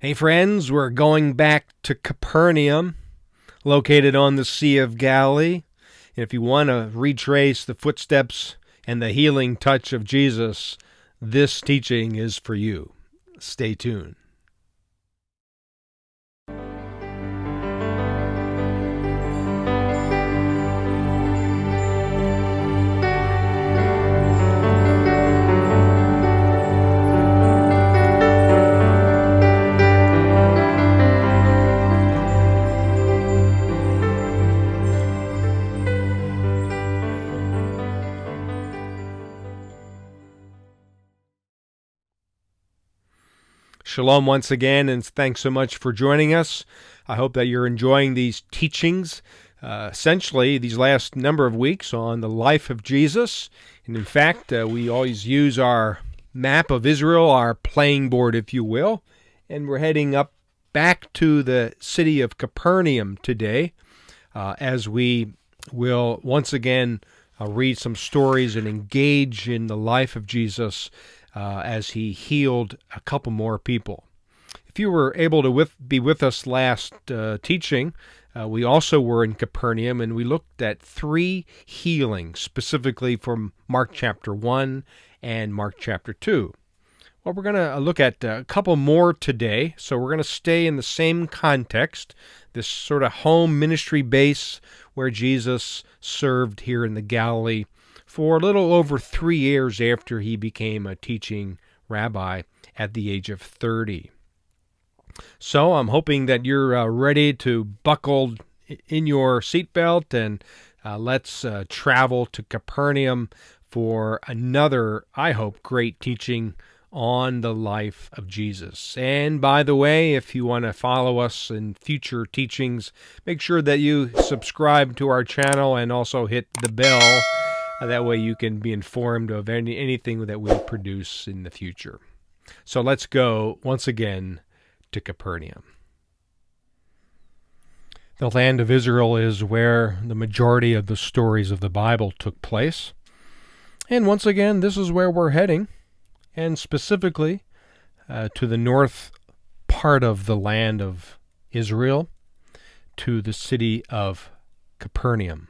Hey friends, we're going back to Capernaum, located on the Sea of Galilee. And if you want to retrace the footsteps and the healing touch of Jesus, this teaching is for you. Stay tuned. Shalom once again, and thanks so much for joining us. I hope that you're enjoying these teachings, essentially these last number of weeks on the life of Jesus. And in fact, we always use our map of Israel, our playing board, if you will, and we're heading up back to the city of Capernaum today, as we will once again read some stories and engage in the life of Jesus as he healed a couple more people. If you were able to be with us last teaching, we also were in Capernaum, and we looked at 3 healings, specifically from Mark chapter 1 and Mark chapter 2. Well, we're going to look at a couple more today, so we're going to stay in the same context, this sort of home ministry base where Jesus served here in the Galilee for a little over 3 years after he became a teaching rabbi at the age of 30. So I'm hoping that you're ready to buckle in your seatbelt, and let's travel to Capernaum for another, I hope, great teaching on the life of Jesus. And by the way, if you want to follow us in future teachings, make sure that you subscribe to our channel and also hit the bell. That way you can be informed of anything that we produce in the future. So let's go once again to Capernaum. The land of Israel is where the majority of the stories of the Bible took place. And once again, this is where we're heading, and specifically to the north part of the land of Israel, to the city of Capernaum.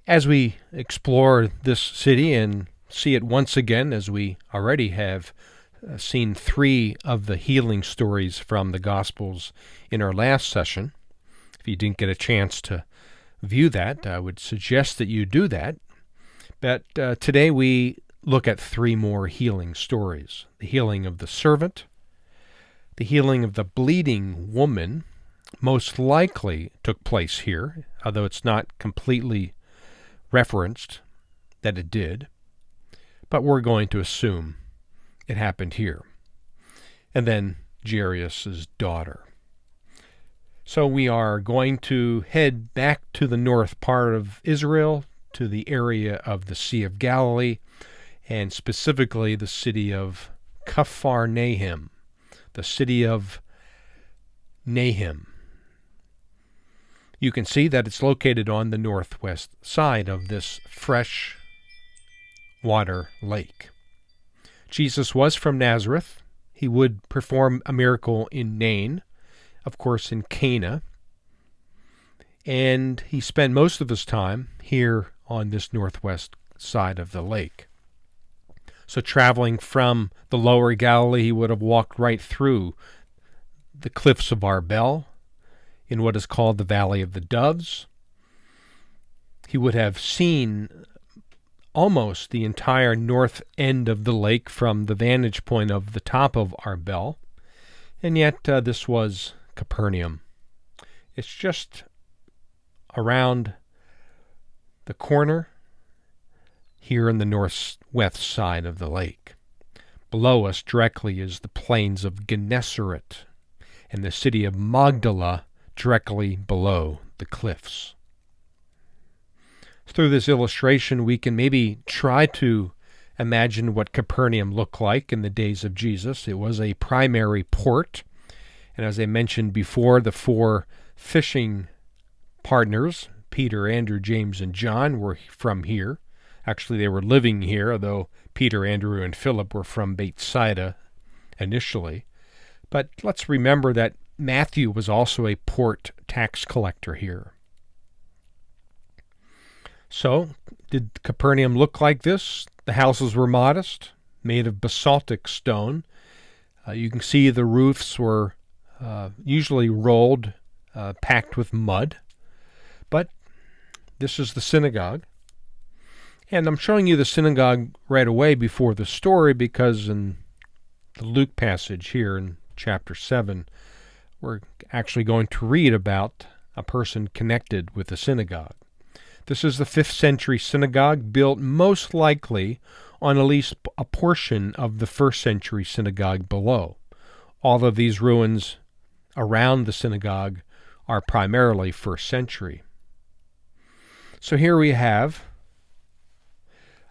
As we explore this city and see it once again, as we already have seen 3 of the healing stories from the Gospels in our last session, if you didn't get a chance to view that, I would suggest that you do that. But today we look at 3 more healing stories. The healing of the servant, the healing of the bleeding woman, most likely took place here, although it's not completely referenced that it did, but we're going to assume it happened here. And then Jairus' daughter. So we are going to head back to the north part of Israel, to the area of the Sea of Galilee, and specifically the city of Capernaum, the city of Nahum. You can see that it's located on the northwest side of this fresh water lake. Jesus was from Nazareth. He would perform a miracle in Nain, of course in Cana, and he spent most of his time here on this northwest side of the lake. So traveling from the lower Galilee, he would have walked right through the cliffs of Arbel, in what is called the Valley of the Doves. He would have seen almost the entire north end of the lake from the vantage point of the top of Arbel, and yet this was Capernaum. It's just around the corner here in the northwest side of the lake. Below us directly is the plains of Gennesaret and the city of Magdala directly below the cliffs. Through this illustration, we can maybe try to imagine what Capernaum looked like in the days of Jesus. It was a primary port, and as I mentioned before, the 4 fishing partners, Peter, Andrew, James, and John, were from here. Actually, they were living here, although Peter, Andrew, and Philip were from Bethsaida initially. But let's remember that Matthew was also a port tax collector here. So, did Capernaum look like this? The houses were modest, made of basaltic stone. You can see the roofs were usually rolled, packed with mud. But this is the synagogue. And I'm showing you the synagogue right away before the story because in the Luke passage here in chapter 7, we're actually going to read about a person connected with the synagogue. This is the 5th century synagogue, built most likely on at least a portion of the 1st century synagogue below. All of these ruins around the synagogue are primarily 1st century. So here we have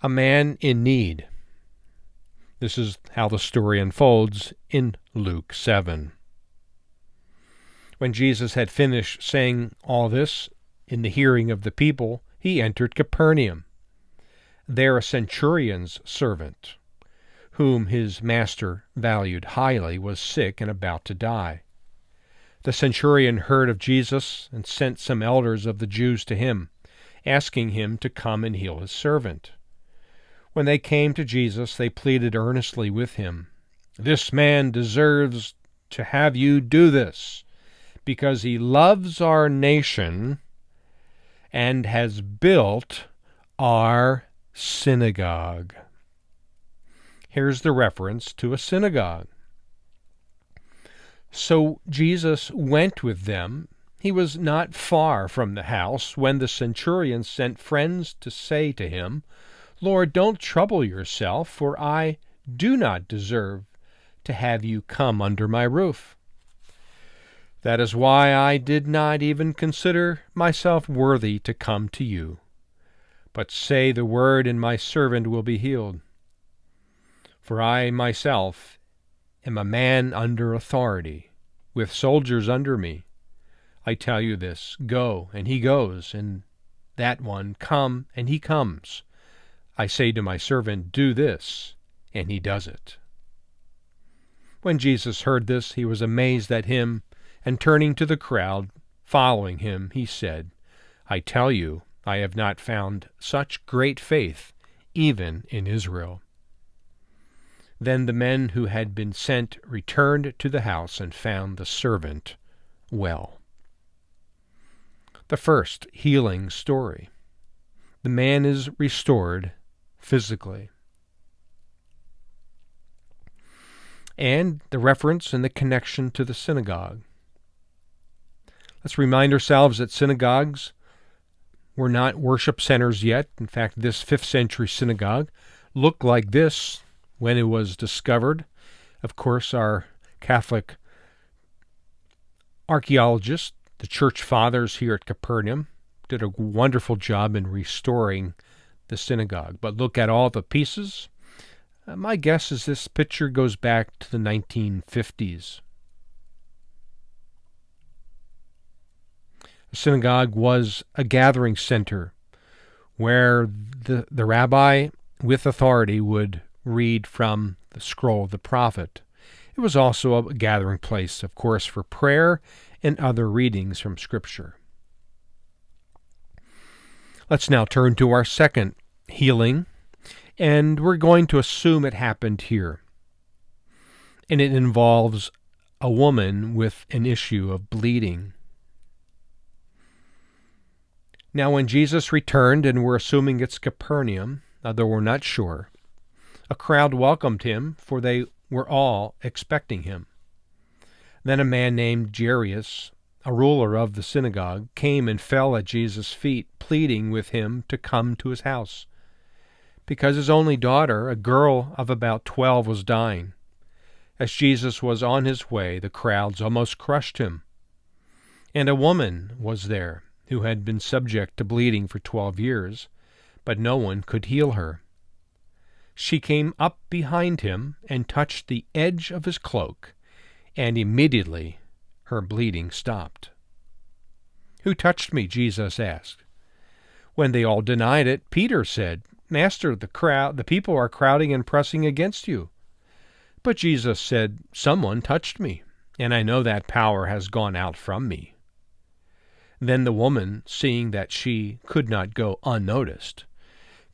a man in need. This is how the story unfolds in Luke 7. When Jesus had finished saying all this in the hearing of the people, he entered Capernaum. There a centurion's servant, whom his master valued highly, was sick and about to die. The centurion heard of Jesus and sent some elders of the Jews to him, asking him to come and heal his servant. When they came to Jesus, they pleaded earnestly with him, "This man deserves to have you do this, because he loves our nation and has built our synagogue." Here's the reference to a synagogue. So Jesus went with them. He was not far from the house when the centurion sent friends to say to him, "Lord, don't trouble yourself, for I do not deserve to have you come under my roof. That is why I did not even consider myself worthy to come to you. But say the word, and my servant will be healed. For I myself am a man under authority, with soldiers under me. I tell you this, go, and he goes, and that one, come, and he comes. I say to my servant, do this, and he does it." When Jesus heard this, he was amazed at him, and turning to the crowd following him, he said, "I tell you, I have not found such great faith, even in Israel." Then the men who had been sent returned to the house and found the servant well. The first healing story. The man is restored physically. And the reference and the connection to the synagogue. Let's remind ourselves that synagogues were not worship centers yet. In fact, this 5th century synagogue looked like this when it was discovered. Of course, our Catholic archaeologists, the church fathers here at Capernaum, did a wonderful job in restoring the synagogue. But look at all the pieces. My guess is this picture goes back to the 1950s. The synagogue was a gathering center where the rabbi with authority would read from the scroll of the prophet. It was also a gathering place, of course, for prayer and other readings from Scripture. Let's now turn to our second healing, and we're going to assume it happened here. And it involves a woman with an issue of bleeding. Now, when Jesus returned, and we're assuming it's Capernaum, although we're not sure, a crowd welcomed him, for they were all expecting him. Then a man named Jairus, a ruler of the synagogue, came and fell at Jesus' feet, pleading with him to come to his house, because his only daughter, a girl of about 12, was dying. As Jesus was on his way, the crowds almost crushed him. And a woman was there who had been subject to bleeding for 12 years, but no one could heal her. She came up behind him and touched the edge of his cloak, and immediately her bleeding stopped. "Who touched me?" Jesus asked. When they all denied it, Peter said, "Master, the people are crowding and pressing against you." But Jesus said, "Someone touched me, and I know that power has gone out from me." Then the woman, seeing that she could not go unnoticed,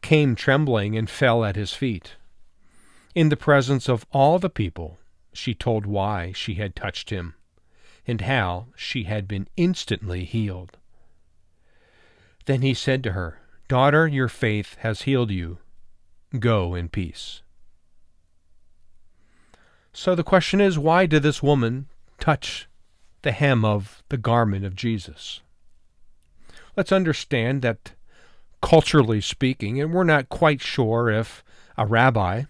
came trembling and fell at his feet. In the presence of all the people, she told why she had touched him, and how she had been instantly healed. Then he said to her, "Daughter, your faith has healed you. Go in peace." So the question is, why did this woman touch the hem of the garment of Jesus? Let's understand that culturally speaking, and we're not quite sure if a rabbi,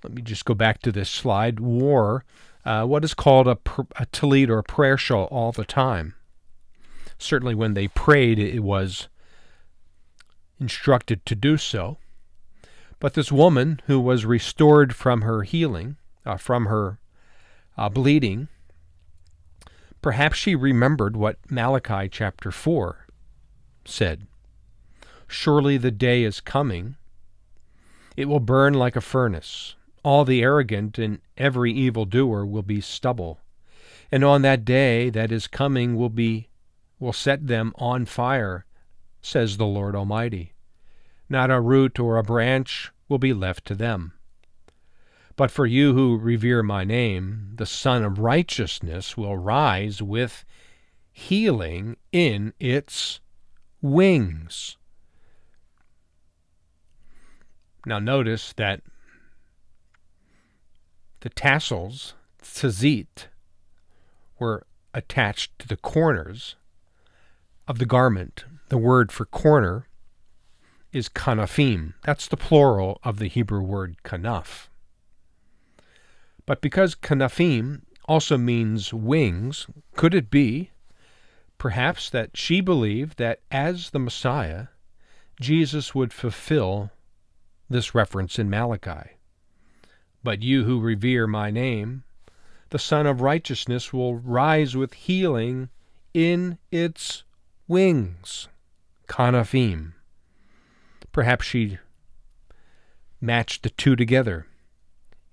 let me just go back to this slide, wore what is called a tallit or a prayer shawl all the time. Certainly when they prayed, it was instructed to do so. But this woman who was restored from her healing, from her bleeding, perhaps she remembered what Malachi chapter 4 said. "Surely the day is coming. It will burn like a furnace. All the arrogant and every evildoer will be stubble. And on that day that is coming will set them on fire, says the Lord Almighty. Not a root or a branch will be left to them. But for you who revere my name, the Son of Righteousness will rise with healing in its wings." Now notice that the tassels, tzazit, were attached to the corners of the garment. The word for corner is kanafim. That's the plural of the Hebrew word kanaf. But because kanafim also means wings, could it be perhaps that she believed that as the Messiah, Jesus would fulfill this reference in Malachi? "But you who revere my name, the Son of Righteousness will rise with healing in its wings." Kanafim. Perhaps she matched the two together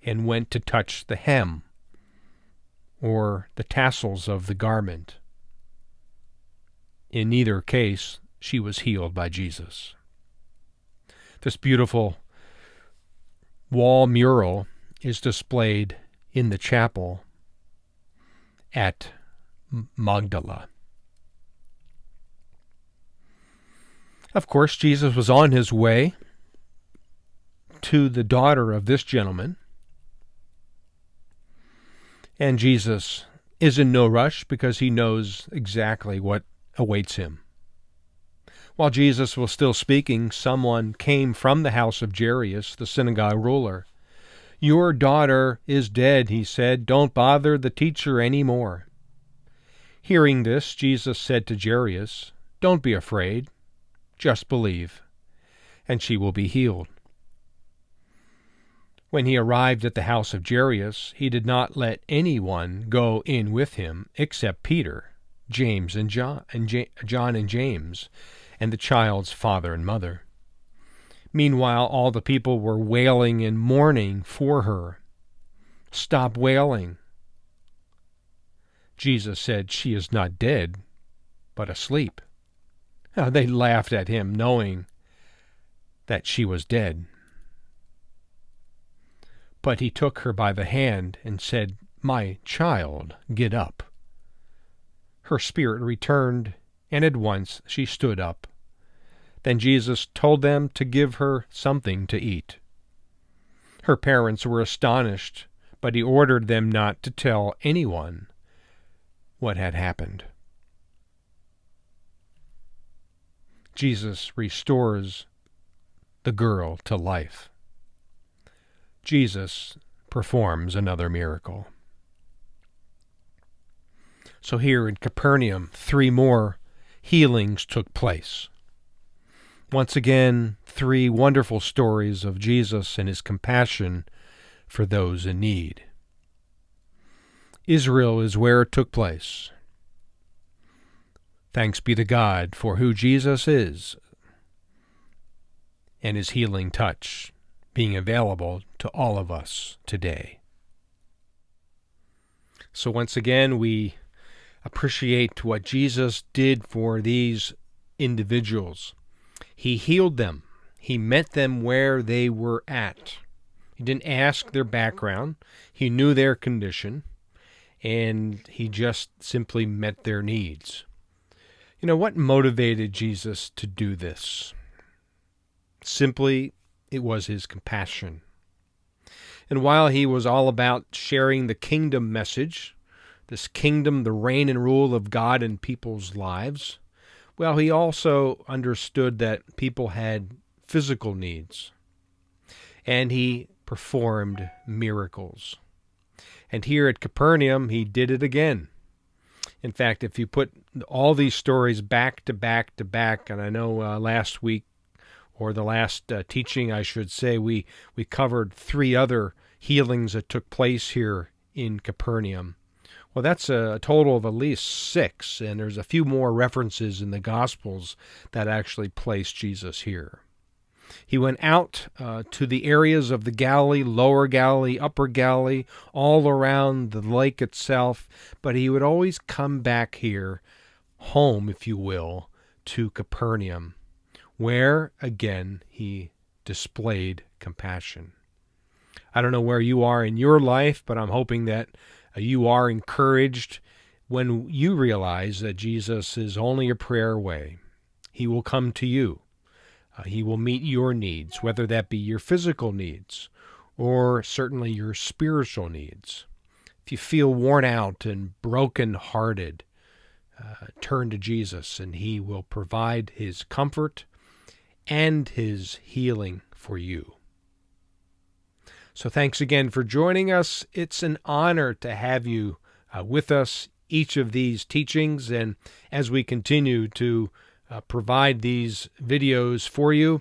and went to touch the hem or the tassels of the garment. In either case, she was healed by Jesus. This beautiful wall mural is displayed in the chapel at Magdala. Of course, Jesus was on his way to the daughter of this gentleman, and Jesus is in no rush because he knows exactly what awaits him. While Jesus was still speaking, someone came from the house of Jairus, the synagogue ruler. "Your daughter is dead," he said. "Don't bother the teacher any more." Hearing this, Jesus said to Jairus, "Don't be afraid, just believe, and she will be healed." When he arrived at the house of Jairus, he did not let anyone go in with him except Peter, James and John and James, and the child's father and mother. Meanwhile, all the people were wailing and mourning for her. "Stop wailing." Jesus said, "She is not dead, but asleep." They laughed at him, knowing that she was dead. But he took her by the hand and said, "My child, get up." Her spirit returned, and at once she stood up. Then Jesus told them to give her something to eat. Her parents were astonished, but he ordered them not to tell anyone what had happened. Jesus restores the girl to life. Jesus performs another miracle. So here in Capernaum, 3 more healings took place. Once again, 3 wonderful stories of Jesus and his compassion for those in need. Israel is where it took place. Thanks be to God for who Jesus is and his healing touch being available to all of us today. So once again, we appreciate what Jesus did for these individuals. He healed them. He met them where they were at. He didn't ask their background. He knew their condition, and he just simply met their needs. You know, what motivated Jesus to do this? Simply, it was his compassion. And while he was all about sharing the kingdom message, this kingdom, the reign and rule of God in people's lives, well, he also understood that people had physical needs. And he performed miracles. And here at Capernaum, he did it again. In fact, if you put all these stories back to back to back, and I know last week, or the last teaching, I should say, we covered 3 other healings that took place here in Capernaum. Well, that's a total of at least 6, and there's a few more references in the Gospels that actually place Jesus here. He went out to the areas of the Galilee, Lower Galilee, Upper Galilee, all around the lake itself, but he would always come back here, home, if you will, to Capernaum, where, again, he displayed compassion. I don't know where you are in your life, but I'm hoping that you are encouraged when you realize that Jesus is only a prayer away. He will come to you. He will meet your needs, whether that be your physical needs or certainly your spiritual needs. If you feel worn out and broken-hearted, turn to Jesus, and he will provide his comfort and his healing for you. So thanks again for joining us. It's an honor to have you with us each of these teachings, and as we continue to provide these videos for you,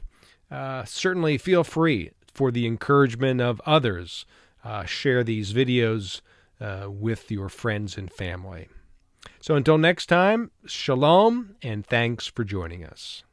certainly feel free for the encouragement of others. Share these videos with your friends and family. So until next time, shalom, and thanks for joining us.